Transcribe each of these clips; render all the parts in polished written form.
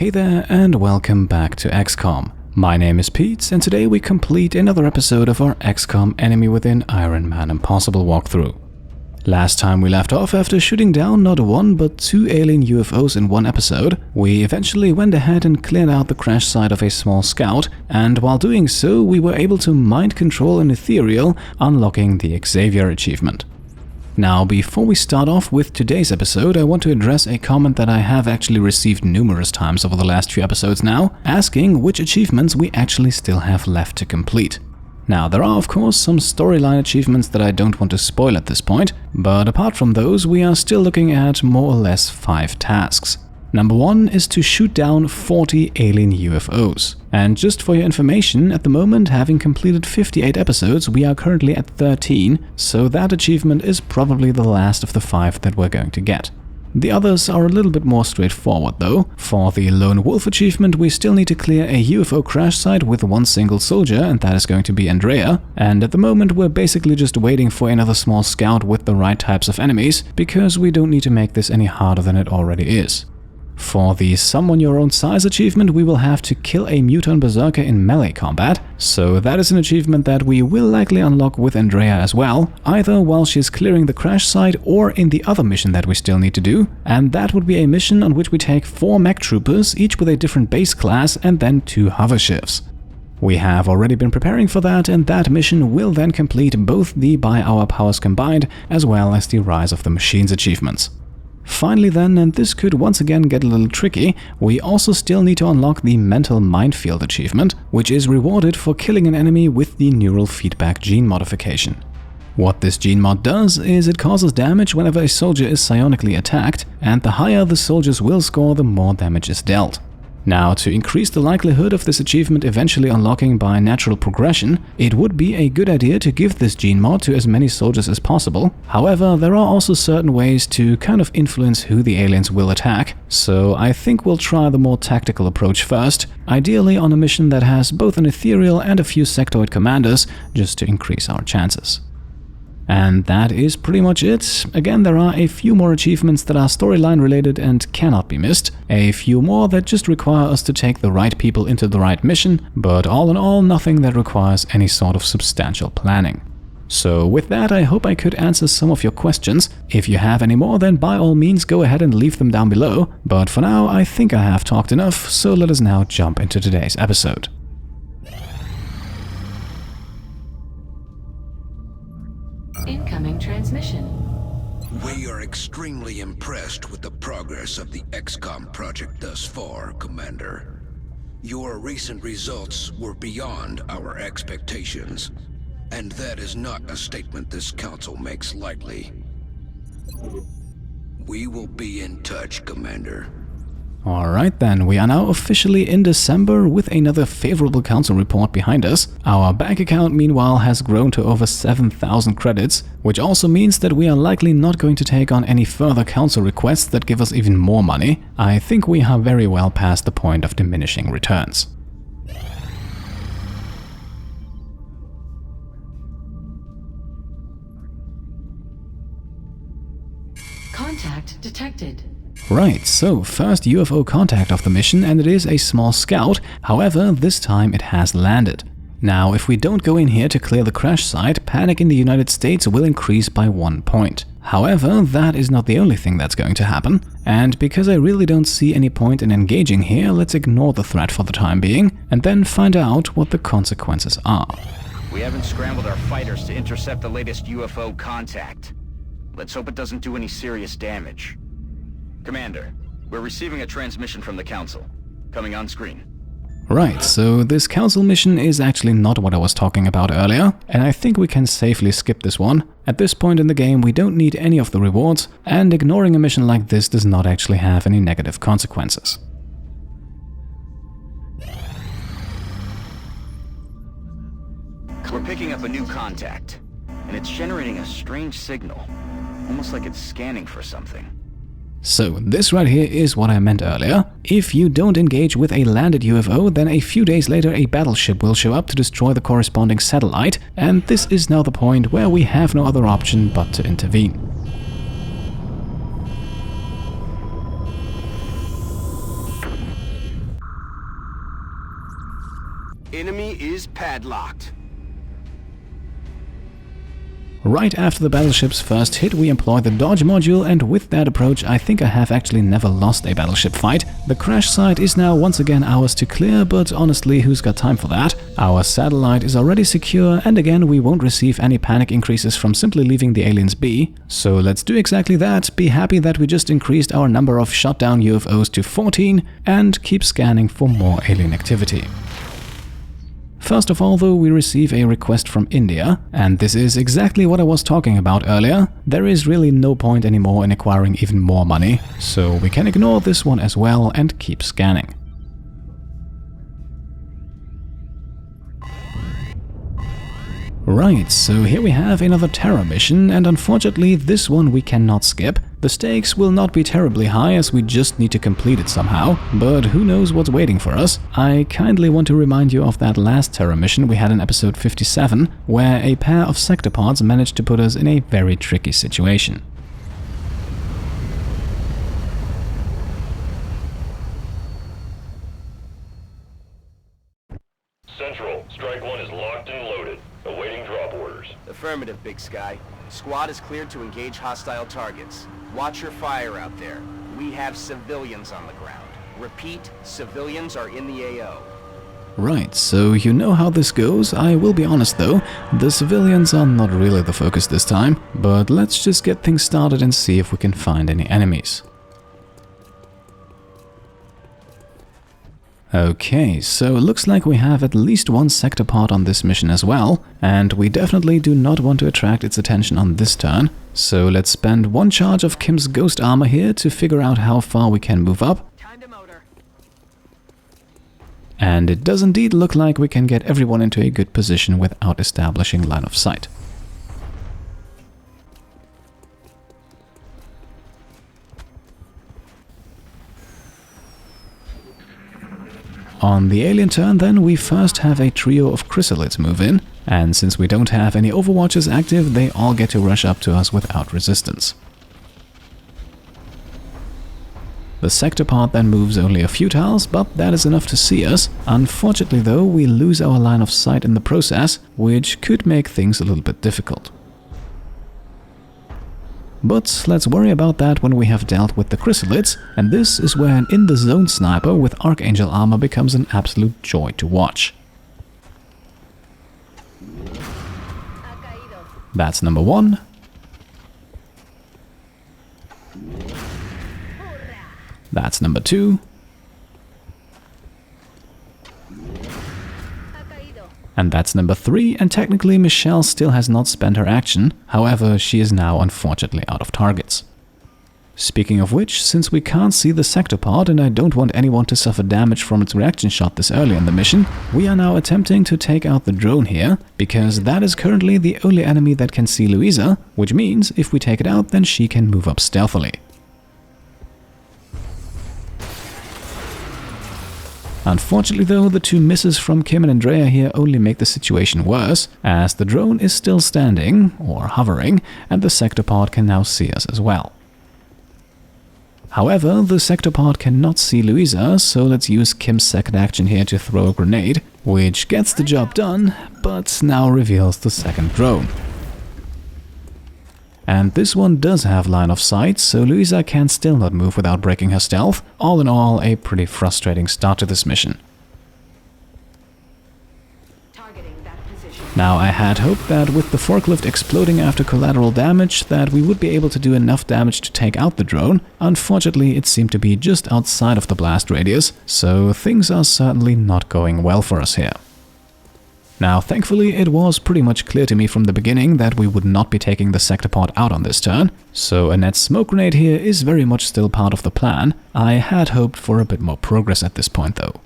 Hey there and welcome back to XCOM. My name is Pete and today we complete another episode of our XCOM Enemy Within Ironman Impossible walkthrough. Last time we left off, after shooting down not one but 2 alien UFOs in one episode, we eventually went ahead and cleared out the crash site of a small scout, and while doing so we were able to mind control an ethereal, unlocking the Xavier achievement. Now, before we start off with today's episode, I want to address a comment that I have actually received numerous times over the last few episodes now, asking which achievements we actually still have left to complete. Now, there are of course some storyline achievements that I don't want to spoil at this point, but apart from those, we are still looking at more or less 5 tasks. Number 1 is to shoot down 40 alien UFOs. And just for your information, at the moment, having completed 58 episodes, we are currently at 13, so that achievement is probably the last of the 5 that we're going to get. The others are a little bit more straightforward though. For the Lone Wolf achievement, we still need to clear a UFO crash site with one single soldier, and that is going to be Andrea. And at the moment, we're basically just waiting for another small scout with the right types of enemies, because we don't need to make this any harder than it already is. For the Summon Your Own Size achievement, we will have to kill a Muton Berserker in melee combat, so that is an achievement that we will likely unlock with Andrea as well, either while she's clearing the crash site or in the other mission that we still need to do, and that would be a mission on which we take 4 mech troopers, each with a different base class, and then 2 hover shifts. We have already been preparing for that, and that mission will then complete both the By Our Powers Combined as well as the Rise of the Machines achievements. Finally then, and this could once again get a little tricky, we also still need to unlock the Mental Minefield achievement, which is rewarded for killing an enemy with the Neural Feedback gene modification. What this gene mod does is it causes damage whenever a soldier is psionically attacked, and the higher the soldier's will score, the more damage is dealt. Now, to increase the likelihood of this achievement eventually unlocking by natural progression, it would be a good idea to give this gene mod to as many soldiers as possible. However, there are also certain ways to kind of influence who the aliens will attack, so I think we'll try the more tactical approach first, ideally on a mission that has both an ethereal and a few sectoid commanders, just to increase our chances. And that is pretty much it. Again, there are a few more achievements that are storyline related and cannot be missed, a few more that just require us to take the right people into the right mission, but all in all, nothing that requires any sort of substantial planning. So with that, I hope I could answer some of your questions. If you have any more, then by all means go ahead and leave them down below, but for now I think I have talked enough, so let us now jump into today's episode. Incoming transmission. We are extremely impressed with the progress of the XCOM project thus far, Commander. Your recent results were beyond our expectations, and that is not a statement this council makes lightly. We will be in touch, Commander. Alright then, we are now officially in December with another favorable council report behind us. Our bank account meanwhile has grown to over 7,000 credits, which also means that we are likely not going to take on any further council requests that give us even more money. I think we are very well past the point of diminishing returns. Contact detected. Right, so first UFO contact of the mission, and it is a small scout, however this time it has landed. Now if we don't go in here to clear the crash site, panic in the United States will increase by 1 point. However, that is not the only thing that's going to happen, and because I really don't see any point in engaging here, let's ignore the threat for the time being, and then find out what the consequences are. We haven't scrambled our fighters to intercept the latest UFO contact. Let's hope it doesn't do any serious damage. Commander, we're receiving a transmission from the Council. Coming on screen. Right, so this council mission is actually not what I was talking about earlier, and I think we can safely skip this one. At this point in the game, we don't need any of the rewards, and ignoring a mission like this does not actually have any negative consequences. We're picking up a new contact, and it's generating a strange signal, almost like it's scanning for something. So this right here is what I meant earlier. If you don't engage with a landed UFO, then a few days later a battleship will show up to destroy the corresponding satellite, and this is now the point where we have no other option but to intervene. Enemy is padlocked. Right after the battleship's first hit, we employed the dodge module, and with that approach I think I have actually never lost a battleship fight. The crash site is now once again ours to clear, but honestly, who's got time for that? Our satellite is already secure, and again we won't receive any panic increases from simply leaving the aliens be. So let's do exactly that, be happy that we just increased our number of shot down UFOs to 14, and keep scanning for more alien activity. First of all, though, we receive a request from India, and this is exactly what I was talking about earlier. There is really no point anymore in acquiring even more money, so we can ignore this one as well and keep scanning. Right, so here we have another terror mission, and unfortunately this one we cannot skip. The stakes will not be terribly high as we just need to complete it somehow, but who knows what's waiting for us. I kindly want to remind you of that last terror mission we had in episode 57, where a pair of Sectopods managed to put us in a very tricky situation. Central, Strike 1 is locked and loaded, awaiting drop orders. Affirmative, Big Sky. Squad is cleared to engage hostile targets. Watch your fire out there. We have civilians on the ground. Repeat, civilians are in the AO. Right, so you know how this goes. I will be honest though, the civilians are not really the focus this time, but let's just get things started and see if we can find any enemies. Okay, so it looks like we have at least one Sectopod on this mission as well, and we definitely do not want to attract its attention on this turn. So let's spend one charge of Kim's ghost armor here to figure out how far we can move up. Time to motor. And it does indeed look like we can get everyone into a good position without establishing line of sight. On the alien turn then, we first have a trio of chrysalids move in, and since we don't have any overwatches active, they all get to rush up to us without resistance. The Sectopod then moves only a few tiles, but that is enough to see us. Unfortunately though, we lose our line of sight in the process, which could make things a little bit difficult. But let's worry about that when we have dealt with the chrysalids, and this is where an in-the-zone sniper with Archangel armor becomes an absolute joy to watch. That's number 1. That's number 2. And that's number 3, and technically Michelle still has not spent her action, however she is now unfortunately out of targets. Speaking of which, since we can't see the Sectopod and I don't want anyone to suffer damage from its reaction shot this early in the mission, we are now attempting to take out the drone here, because that is currently the only enemy that can see Louisa, which means if we take it out then she can move up stealthily. Unfortunately though, the 2 misses from Kim and Andrea here only make the situation worse, as the drone is still standing, or hovering, and the Sectopod can now see us as well. However, the Sectopod cannot see Louisa, so let's use Kim's second action here to throw a grenade, which gets the job done, but now reveals the second drone. And this one does have line of sight, so Louisa can still not move without breaking her stealth. All in all, a pretty frustrating start to this mission. Targeting that position. Now, I had hoped that with the forklift exploding after collateral damage that we would be able to do enough damage to take out the drone. Unfortunately, it seemed to be just outside of the blast radius, so things are certainly not going well for us here. Now, thankfully, it was pretty much clear to me from the beginning that we would not be taking the Sectopod out on this turn, so a net smoke grenade here is very much still part of the plan. I had hoped for a bit more progress at this point though.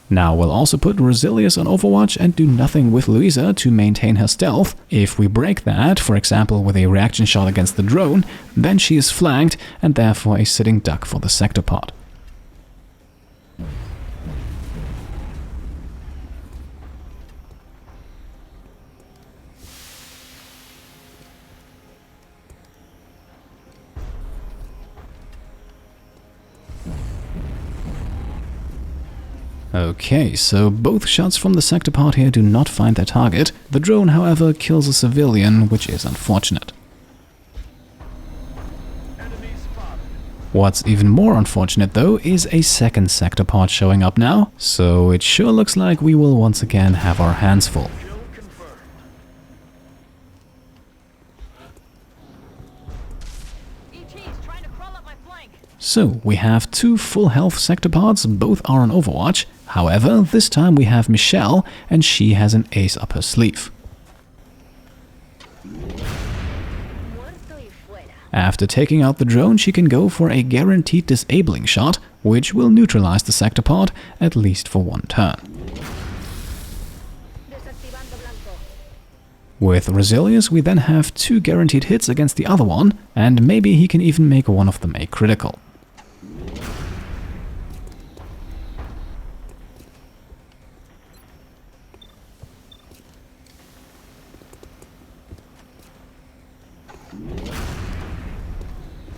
Now we'll also put Resilius on Overwatch and do nothing with Louisa to maintain her stealth. If we break that, for example with a reaction shot against the drone, then she is flanked and therefore a sitting duck for the Sectopod. Okay, so both shots from the Sectopod here do not find their target. The drone, however, kills a civilian, which is unfortunate. What's even more unfortunate though is a second Sectopod showing up now, so it sure looks like we will once again have our hands full. So, we have 2 full health Sectopods, both are on Overwatch. However, this time we have Michelle, and she has an ace up her sleeve. After taking out the drone, she can go for a guaranteed disabling shot, which will neutralize the Sectopod, at least for one turn. With Resilius, we then have 2 guaranteed hits against the other one, and maybe he can even make one of them a critical.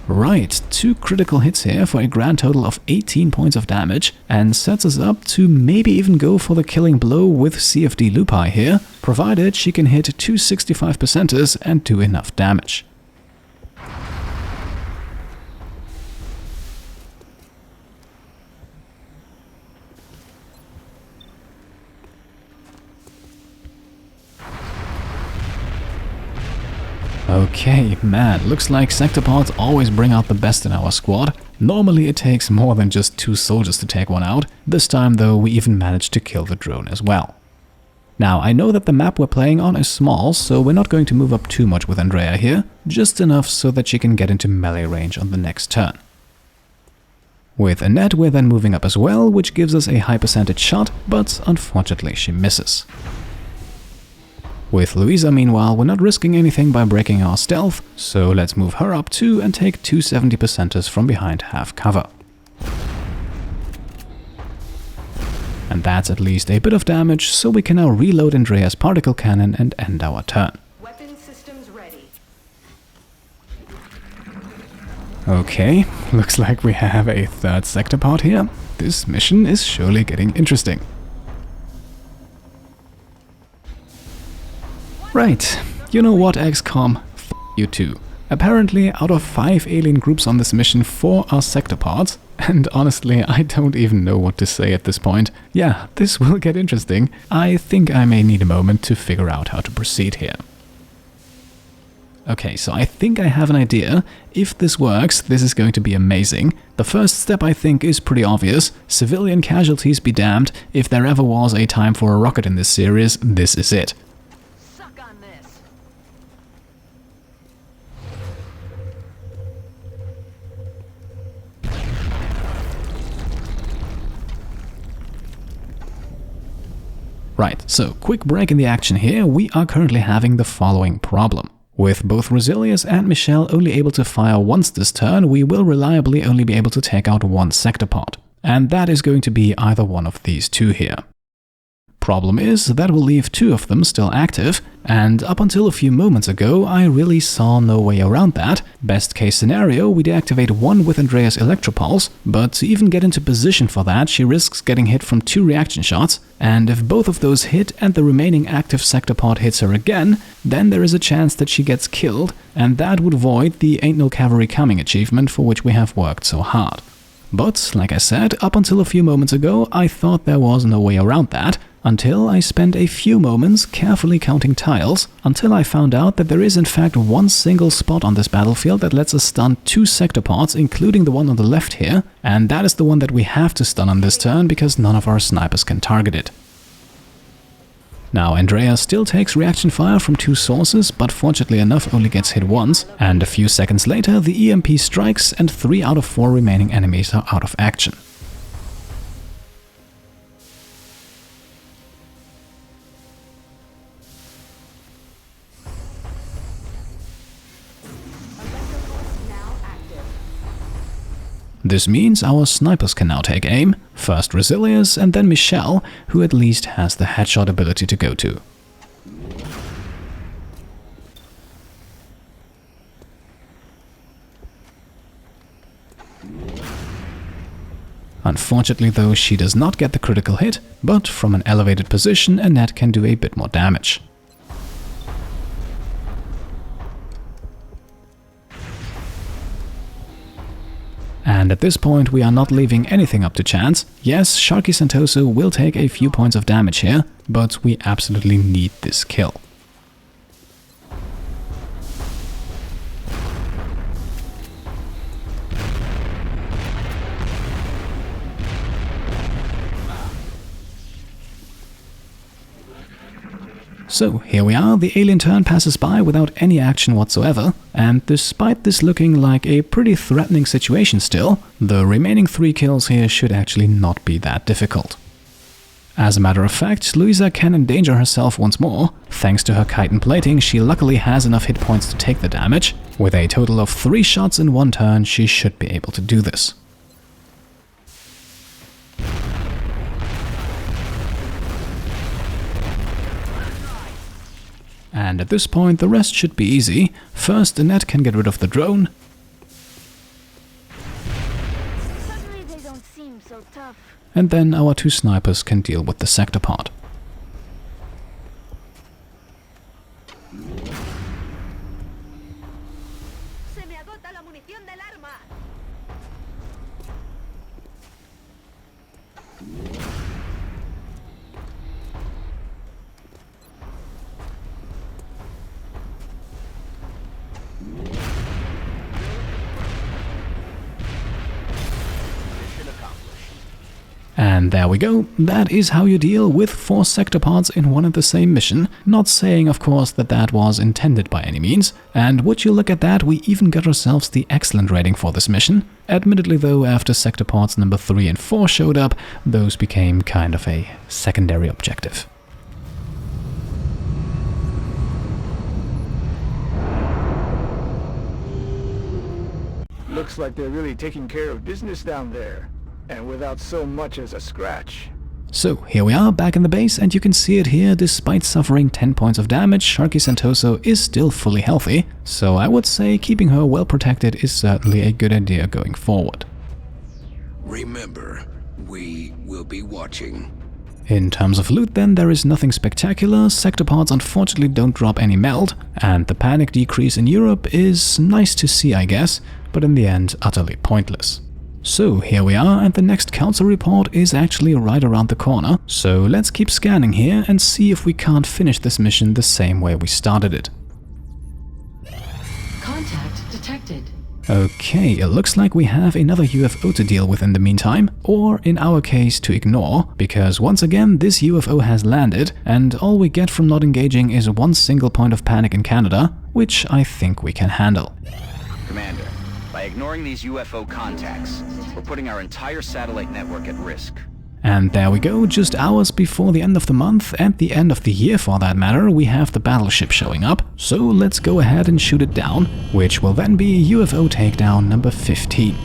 Right, 2 critical hits here for a grand total of 18 points of damage, and sets us up to maybe even go for the killing blow with CFD Lupi here, provided she can hit 2 65%ers and do enough damage. Okay, man, looks like Sectopods always bring out the best in our squad. Normally it takes more than just 2 soldiers to take one out. This time though, we even managed to kill the drone as well. Now, I know that the map we're playing on is small, so we're not going to move up too much with Andrea here, just enough so that she can get into melee range on the next turn. With Annette, we're then moving up as well, which gives us a high percentage shot, but unfortunately she misses. With Louisa, meanwhile, we're not risking anything by breaking our stealth, so let's move her up too and take 2 70%ers from behind half cover. And that's at least a bit of damage, so we can now reload Andrea's particle cannon and end our turn. Weapon systems ready. Okay, looks like we have a 3rd Sectopod here. This mission is surely getting interesting. Right, you know what, XCOM? F you too. Apparently, out of 5 alien groups on this mission, 4 are Sectopods, and honestly, I don't even know what to say at this point. Yeah, this will get interesting. I think I may need a moment to figure out how to proceed here. Okay, so I think I have an idea. If this works, this is going to be amazing. The first step, I think, is pretty obvious. Civilian casualties be damned. If there ever was a time for a rocket in this series, this is it. Right, so quick break in the action here. We are currently having the following problem. With both Resilius and Michelle only able to fire once this turn, we will reliably only be able to take out 1 Sectopod. And that is going to be either one of these 2 here. Problem is, that will leave 2 of them still active, and up until a few moments ago, I really saw no way around that. Best case scenario, we deactivate 1 with Andrea's Electropulse, but to even get into position for that, she risks getting hit from 2 reaction shots, and if both of those hit and the remaining active Sectopod hits her again, then there is a chance that she gets killed, and that would void the Ain't No Cavalry Coming achievement for which we have worked so hard. But, like I said, up until a few moments ago, I thought there was no way around that, until I spent a few moments carefully counting tiles, until I found out that there is in fact 1 single spot on this battlefield that lets us stun 2 Sectopods, including the one on the left here, and that is the one that we have to stun on this turn because none of our snipers can target it. Now, Andrea still takes reaction fire from 2 sources, but fortunately enough only gets hit once, and a few seconds later the EMP strikes and 3 out of 4 remaining enemies are out of action. This means our snipers can now take aim, first Resilius and then Michelle, who at least has the headshot ability to go to. Unfortunately though, she does not get the critical hit, but from an elevated position Annette can do a bit more damage. And at this point we are not leaving anything up to chance. Yes, Sharky Santoso will take a few points of damage here, but we absolutely need this kill. So here we are, the alien turn passes by without any action whatsoever, and despite this looking like a pretty threatening situation still, the remaining 3 kills here should actually not be that difficult. As a matter of fact, Louisa can endanger herself once more. Thanks to her chitin plating, she luckily has enough hit points to take the damage. With a total of 3 shots in 1 turn, she should be able to do this. And at this point the rest should be easy. First, Annette can get rid of the drone. Suddenly they don't seem so tough. And then our 2 snipers can deal with the Sectopod. Se me agota la munición del arma. And there we go, that is how you deal with 4 Sectopods in one and the same mission. Not saying, of course, that that was intended by any means. And would you look at that, we even got ourselves the excellent rating for this mission. Admittedly though, after Sectopods number 3 and 4 showed up, those became kind of a secondary objective. Looks like they're really taking care of business down there. And without so much as a scratch. So here we are back in the base, and you can see it here. Despite suffering 10 points of damage, Sharky Santoso is still fully healthy, so I would say keeping her well protected is certainly a good idea going forward. Remember, we will be watching. In terms of loot then, there is nothing spectacular. Sectopods unfortunately don't drop any meld, and the panic decrease in Europe is nice to see, I guess, but in the end utterly pointless. So here we are, and the next council report is actually right around the corner, so let's keep scanning here and see if we can't finish this mission the same way we started it. Contact detected. Okay, it looks like we have another UFO to deal with in the meantime, or in our case to ignore, because once again this UFO has landed, and all we get from not engaging is 1 single point of panic in Canada, which I think we can handle. Commander, by ignoring these UFO contacts, we're putting our entire satellite network at risk. And there we go, just hours before the end of the month, and the end of the year for that matter, we have the Battleship showing up, so let's go ahead and shoot it down, which will then be UFO takedown number 15.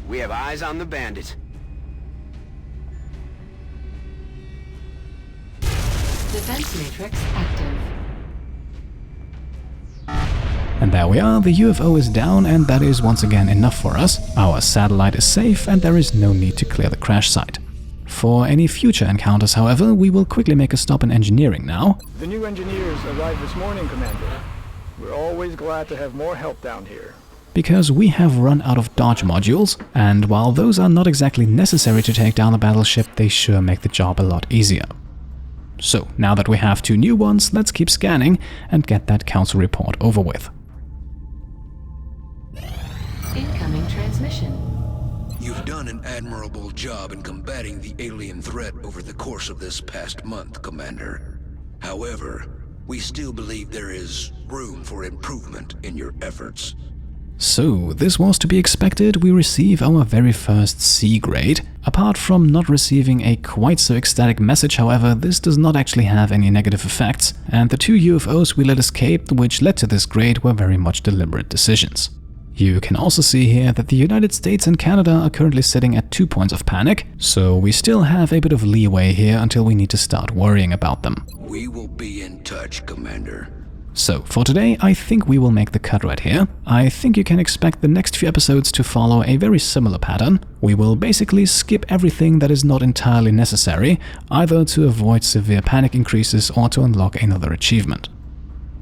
We have eyes on the bandit. Defense matrix active. And there we are, the UFO is down, and that is once again enough for us. Our satellite is safe and there is no need to clear the crash site. For any future encounters, however, we will quickly make a stop in engineering now. The new engineers arrived this morning, Commander. We're always glad to have more help down here. Because we have run out of dodge modules, and while those are not exactly necessary to take down the battleship, they sure make the job a lot easier. So, now that we have 2 new ones, let's keep scanning and get that council report over with. Incoming transmission. You've done an admirable job in combating the alien threat over the course of this past month, Commander. However, we still believe there is room for improvement in your efforts. So, this was to be expected. We receive our very first C grade. Apart from not receiving a quite so ecstatic message, however, this does not actually have any negative effects, and the 2 UFOs we let escape which led to this grade were very much deliberate decisions. You can also see here that the United States and Canada are currently sitting at 2 points of panic, so we still have a bit of leeway here until we need to start worrying about them. We will be in touch, Commander. So for today, I think we will make the cut right here. I think you can expect the next few episodes to follow a very similar pattern. We will basically skip everything that is not entirely necessary, either to avoid severe panic increases or to unlock another achievement.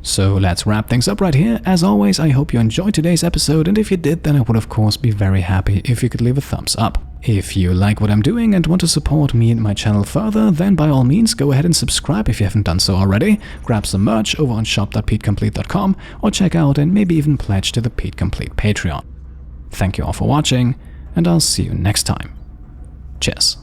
So let's wrap things up right here. As always, I hope you enjoyed today's episode, and if you did, then I would of course be very happy if you could leave a thumbs up. If you like what I'm doing and want to support me and my channel further, then by all means go ahead and subscribe if you haven't done so already, grab some merch over on shop.petecomplete.com, or check out and maybe even pledge to the Pete Complete Patreon. Thank you all for watching, and I'll see you next time. Cheers.